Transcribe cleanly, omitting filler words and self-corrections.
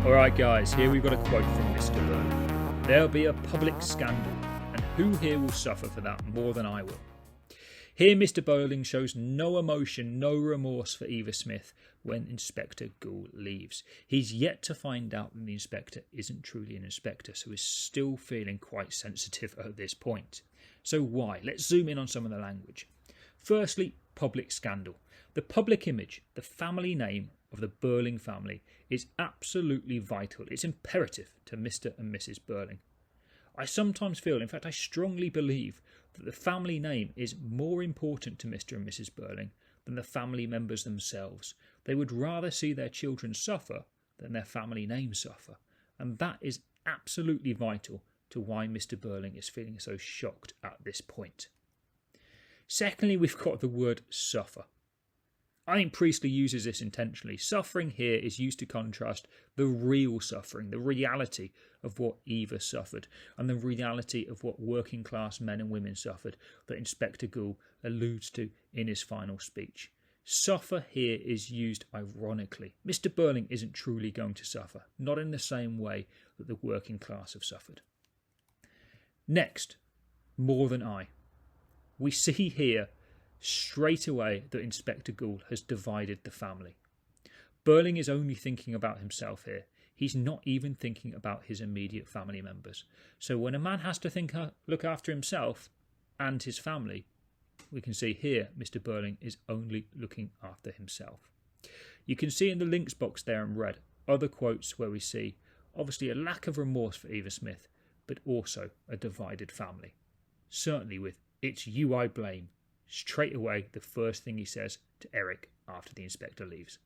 Alright guys, here we've got a quote from Mr. Burling. There'll be a public scandal, and who here will suffer for that more than I will? Here Mr. Burling shows no emotion, no remorse for Eva Smith when Inspector Goole leaves. He's yet to find out that the inspector isn't truly an inspector, so he's still feeling quite sensitive at this point. So why? Let's zoom in on some of the language. Firstly, public scandal. The public image, the family name of the Burling family is absolutely vital. It's imperative to Mr. and Mrs. Burling. I sometimes feel, in fact I strongly believe, that the family name is more important to Mr. and Mrs. Burling than the family members themselves. They would rather see their children suffer than their family name suffer, and that is absolutely vital to why Mr. Burling is feeling so shocked at this point. Secondly, we've got the word suffer. I think Priestley uses this intentionally. Suffering here is used to contrast the real suffering, the reality of what Eva suffered, and the reality of what working class men and women suffered that Inspector Goole alludes to in his final speech. Suffer here is used ironically. Mr. Burling isn't truly going to suffer, not in the same way that the working class have suffered. Next, more than I. We see here straight away that Inspector Goole has divided the family. Burling is only thinking about himself here. He's not even thinking about his immediate family members. So when a man has to look after himself and his family, we can see here Mr. Burling is only looking after himself. You can see in the links box there in red other quotes where we see obviously a lack of remorse for Eva Smith, but also a divided family. Certainly with "It's you I blame" straight away the first thing he says to Eric after the inspector leaves.